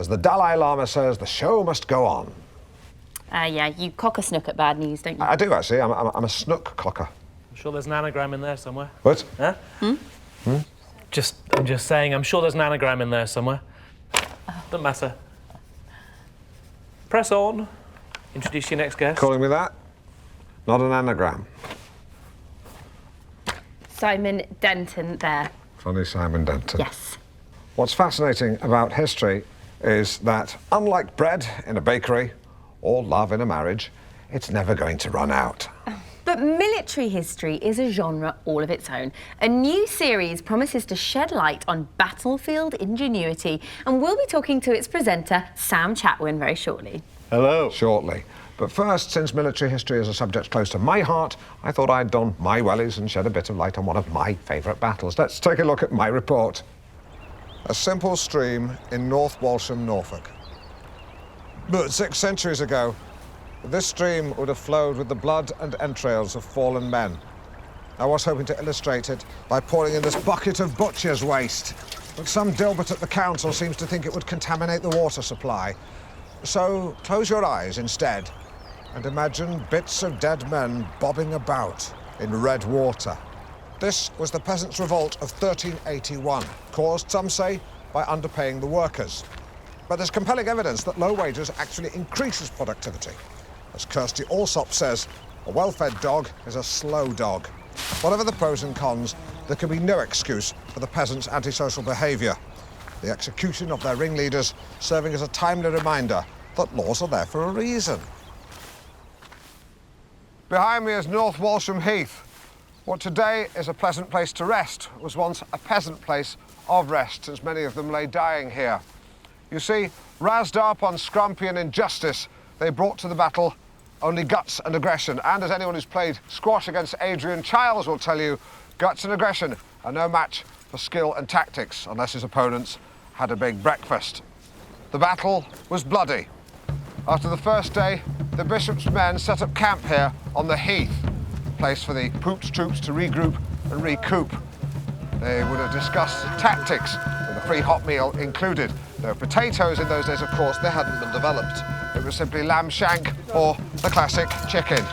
As the Dalai Lama says, the show must go on. Yeah, you cock a snook at bad news, don't you? I do, actually. I'm a snook cocker. I'm sure there's an anagram in there somewhere. What? Huh? I'm just saying, I'm sure there's an anagram in there somewhere. Doesn't matter. Press on. Introduce your next guest. Calling me that? Not an anagram. Simon Denton there. Funny Simon Denton. Yes. What's fascinating about history is that, unlike bread in a bakery or love in a marriage, it's never going to run out. But military history is a genre all of its own. A new series promises to shed light on battlefield ingenuity, and we'll be talking to its presenter, Sam Chatwin, very shortly. Hello. Shortly. But first, since military history is a subject close to my heart, I thought I'd don my wellies and shed a bit of light on one of my favourite battles. Let's take a look at my report. A simple stream in North Walsham, Norfolk. But 6 centuries ago, this stream would have flowed with the blood and entrails of fallen men. I was hoping to illustrate it by pouring in this bucket of butcher's waste, but some Dilbert at the council seems to think it would contaminate the water supply. So close your eyes instead and imagine bits of dead men bobbing about in red water. This was the Peasants Revolt of 1381, caused, some say, by underpaying the workers. But there's compelling evidence that low wages actually increases productivity. As Kirsty Allsop says, a well-fed dog is a slow dog. Whatever the pros and cons, there can be no excuse for the peasants' antisocial behaviour. The execution of their ringleaders serving as a timely reminder that laws are there for a reason. Behind me is North Walsham Heath. What today is a pleasant place to rest was once a peasant place of rest, since many of them lay dying here. You see, razzed up on scrumpian injustice, they brought to the battle only guts and aggression. And as anyone who's played squash against Adrian Chiles will tell you, guts and aggression are no match for skill and tactics, unless his opponents had a big breakfast. The battle was bloody. After the first day, the bishop's men set up camp here on the heath, a place for the Poop's troops to regroup and recoup. They would have discussed tactics, with a free hot meal included. Though potatoes in those days, of course, they hadn't been developed. It was simply lamb shank or the classic chicken.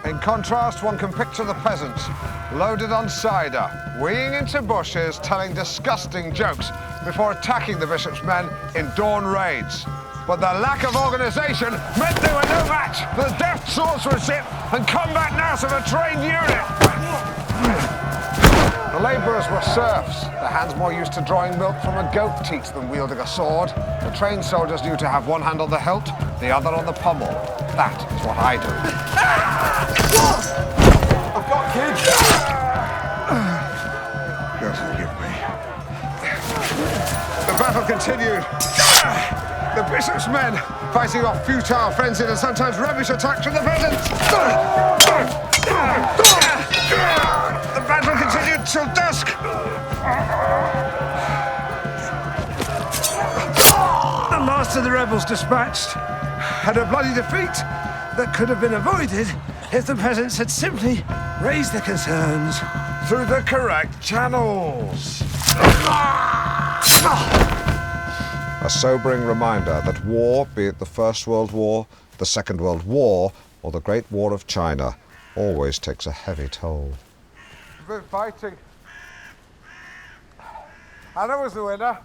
In contrast, one can picture the peasants loaded on cider, wheeling into bushes, telling disgusting jokes before attacking the bishop's men in dawn raids. But their lack of organisation meant they were no match for the deft swordsmanship and combat nous of a trained unit. The labourers were serfs, their hands more used to drawing milk from a goat teat than wielding a sword. The trained soldiers knew to have one hand on the hilt, the other on the pommel. That is what I do. I've got kids! God forgive me. The battle continued. The bishop's men fighting off futile, frenzied and sometimes rubbish attacks from the peasants. The battle continued till dusk. The last of the rebels dispatched had a bloody defeat that could have been avoided if the peasants had simply raised their concerns through the correct channels. A sobering reminder that war, be it the First World War, the Second World War, or the Great War of China, always takes a heavy toll. We've been fighting. And I was the winner.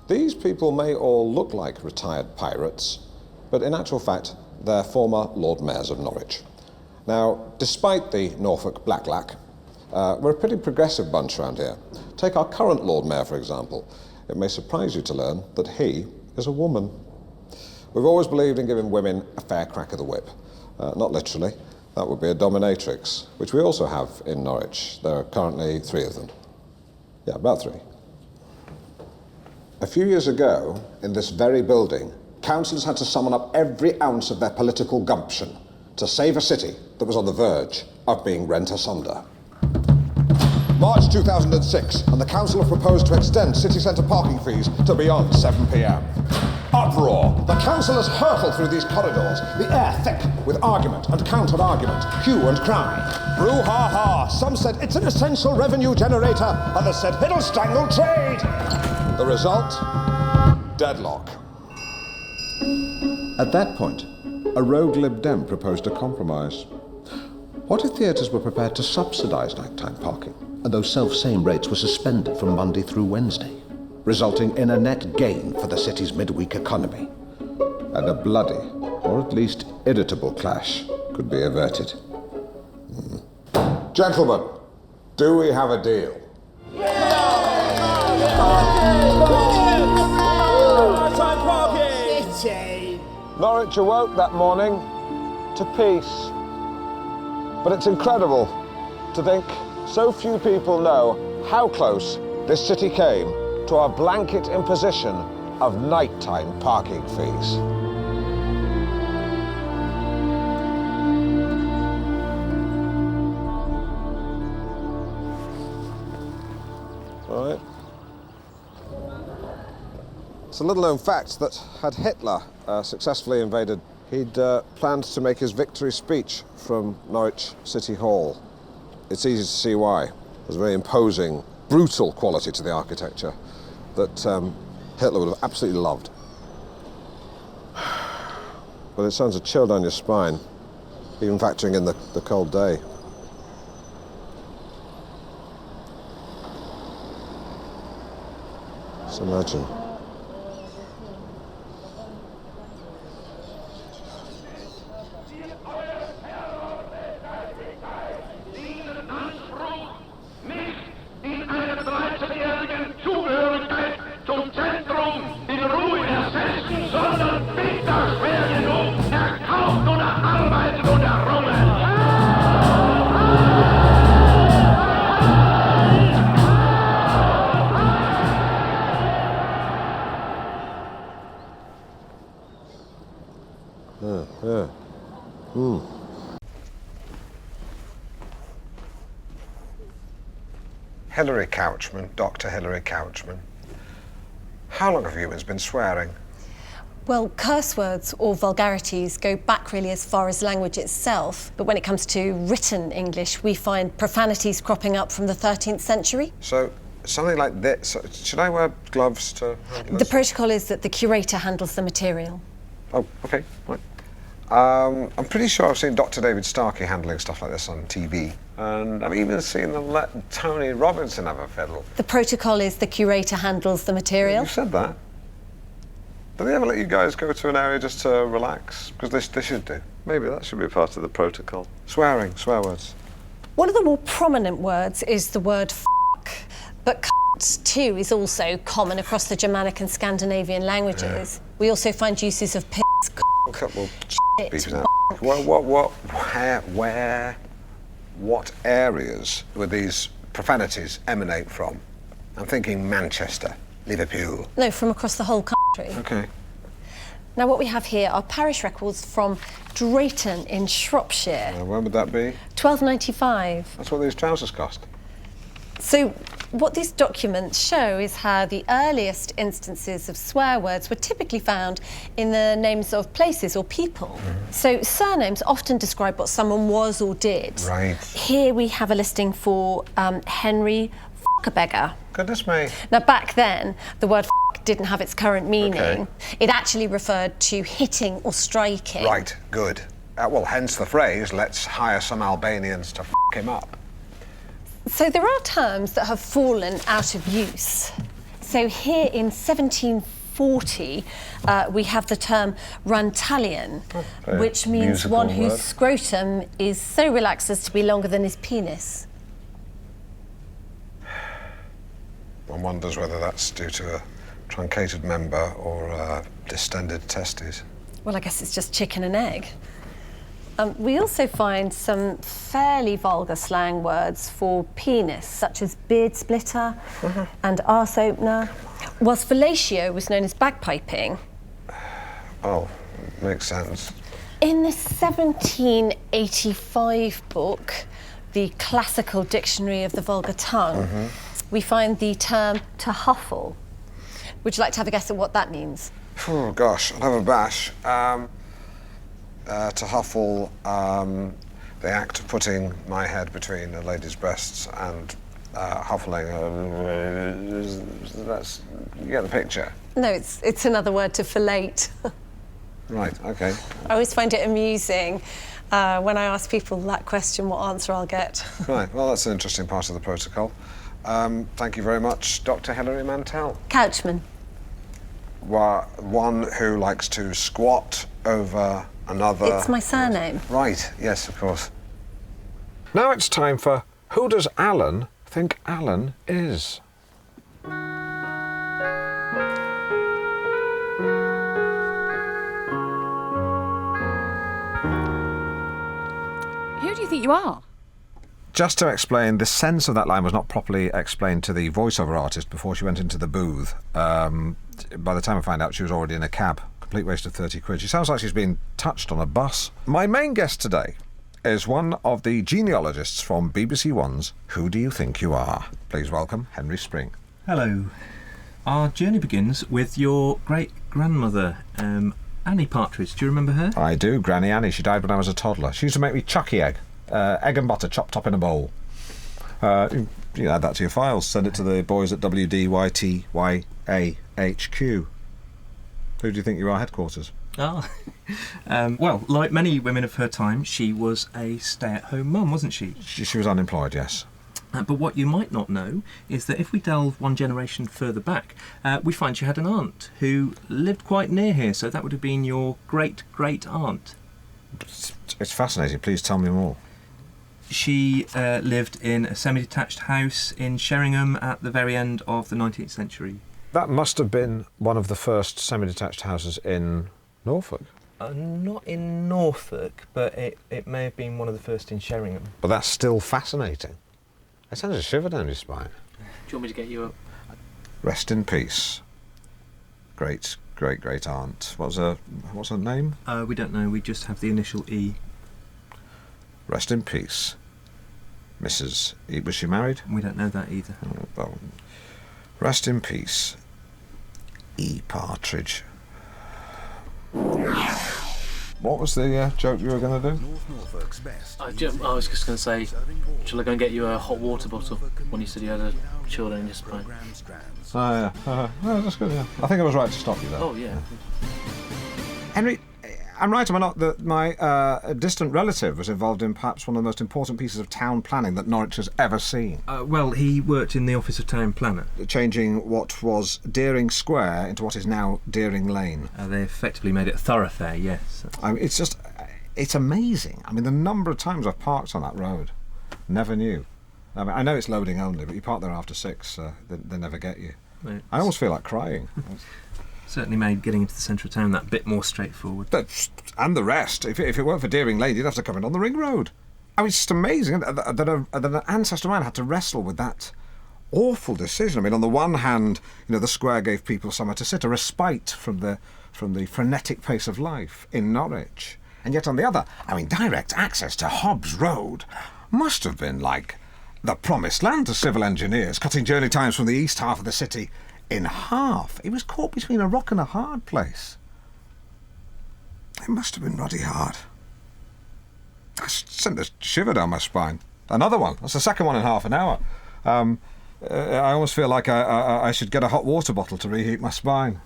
These people may all look like retired pirates, but in actual fact, they're former Lord Mayors of Norwich. Now, despite the Norfolk blackjack, we're a pretty progressive bunch around here. Take our current Lord Mayor, for example. It may surprise you to learn that he is a woman. We've always believed in giving women a fair crack of the whip. Not literally, that would be a dominatrix, which we also have in Norwich. There are currently 3 of them. Yeah, about 3. A few years ago, in this very building, councillors had to summon up every ounce of their political gumption to save a city that was on the verge of being rent asunder. March 2006, and the council have proposed to extend city centre parking fees to beyond 7 p.m. Uproar! The councillors hurtle through these corridors, the air thick with argument and counter-argument, hue and cry. Brouhaha! Some said it's an essential revenue generator, others said it'll strangle trade. The result? Deadlock. At that point, a rogue Lib Dem proposed a compromise. What if theatres were prepared to subsidise nighttime parking, and those self-same rates were suspended from Monday through Wednesday, resulting in a net gain for the city's midweek economy? And a bloody, or at least irritable clash could be averted. Gentlemen, do we have a deal? Norwich awoke that morning to peace. But it's incredible to think so few people know how close this city came to our blanket imposition of nighttime parking fees. All right. It's a little-known fact that had Hitler successfully invaded, he'd planned to make his victory speech from Norwich City Hall. It's easy to see why. There's a very imposing, brutal quality to the architecture that Hitler would have absolutely loved. But it sends a chill down your spine, even factoring in the cold day. Just imagine. Hilary Couchman, Dr. Hilary Couchman. How long have humans been swearing? Well, curse words or vulgarities go back really as far as language itself, but when it comes to written English, we find profanities cropping up from the 13th century. So, something like this, should I wear gloves to handle this? The protocol is that the curator handles the material. Oh, okay, right. I'm pretty sure I've seen Dr. David Starkey handling stuff like this on TV. And I've even seen them let Tony Robinson have a fiddle. The protocol is the curator handles the material. You said that. Do they ever let you guys go to an area just to relax? Because they should do. Maybe that should be part of the protocol. Swearing, swear words. One of the more prominent words is the word f***, but cunt too is also common across the Germanic and Scandinavian languages. Yeah. We also find uses of piss, Well, what areas would these profanities emanate from? I'm thinking Manchester, Liverpool. No, from across the whole country. Okay. Now what we have here are parish records from Drayton in Shropshire. When would that be? 1295. That's what these trousers cost. So what these documents show is how the earliest instances of swear words were typically found in the names of places or people. So surnames often describe what someone was or did. Right. Here we have a listing for Henry F***a-beggar. Goodness me. Now back then, the word f*** didn't have its current meaning. Okay. It actually referred to hitting or striking. Right, good. Well, hence the phrase, let's hire some Albanians to f*** him up. So there are terms that have fallen out of use. So here in 1740, we have the term Runtalian, which means one whose scrotum is so relaxed as to be longer than his penis. One wonders whether that's due to a truncated member or distended testes. Well, I guess it's just chicken and egg. We also find some fairly vulgar slang words for penis, such as beard splitter and arse opener, whilst fellatio was known as bagpiping. Oh, makes sense. In the 1785 book, the Classical Dictionary of the Vulgar Tongue, we find the term to huffle. Would you like to have a guess at what that means? Oh, gosh, I'll have a bash. To huffle, the act of putting my head between a lady's breasts and huffling. That's, you get the picture. No, it's another word to fellate. Right, okay. I always find it amusing when I ask people that question, what answer I'll get. Right, well, that's an interesting part of the protocol. Thank you very much, Dr. Hilary Mantell. Couchman. One who likes to squat over another... It's my surname. Right, yes, of course. Now it's time for Who Does Alan Think Alan Is? Who do you think you are? Just to explain, the sense of that line was not properly explained to the voiceover artist before she went into the booth. By the time I find out, she was already in a cab. Complete waste of 30 quid. She sounds like she's been touched on a bus. My main guest today is one of the genealogists from BBC One's Who Do You Think You Are? Please welcome Henry Spring. Hello. Our journey begins with your great-grandmother, Annie Partridge. Do you remember her? I do, Granny Annie. She died when I was a toddler. She used to make me chucky egg. Egg and butter chopped up in a bowl. You can add that to your files. Send it to the boys at WDYTYAHQ. Who do you think you are, headquarters? Ah. Well, like many women of her time, she was a stay-at-home mum, wasn't she? She was unemployed, yes. But what you might not know is that if we delve one generation further back, we find she had an aunt who lived quite near here, so that would have been your great-great-aunt. It's fascinating. Please tell me more. She lived in a semi-detached house in Sheringham at the very end of the 19th century. That must have been one of the first semi-detached houses in Norfolk. Not in Norfolk, but it may have been one of the first in Sheringham. But that's still fascinating. It sends a shiver down your spine. Do you want me to get you up? Rest in peace. Great aunt. What's her name? We don't know, we just have the initial E. Rest in peace. Mrs. E. Was she married? We don't know that either. Oh, well, rest in peace. E. Partridge. What was the joke you were going to do? I was just going to say, shall I go and get you a hot water bottle when you said you had a chilled in your spine? Oh, yeah. No, that's good, yeah. I think I was right to stop you there. Oh, yeah. Henry, I'm right, am I not, that my distant relative was involved in perhaps one of the most important pieces of town planning that Norwich has ever seen? Well, he worked in the Office of Town Planner. Changing what was Deering Square into what is now Deering Lane. They effectively made it a thoroughfare, yes. I mean, it's amazing. I mean, the number of times I've parked on that road. Never knew. I mean, I know it's loading only, but you park there after 6, they never get you. I almost feel like crying. Certainly made getting into the centre of town that bit more straightforward. And the rest. If it weren't for Deering Lane, you'd have to come in on the ring road. I mean, it's just amazing that an ancestor man had to wrestle with that awful decision. I mean, on the one hand, the square gave people somewhere to sit, a respite from the frenetic pace of life in Norwich. And yet on the other, I mean, direct access to Hobbs Road must have been like the promised land to civil engineers, cutting journey times from the east half of the city in half. He was caught between a rock and a hard place. It must have been ruddy hard. I sent a shiver down my spine. Another one. That's the second one in half an hour. I almost feel like I should get a hot water bottle to reheat my spine.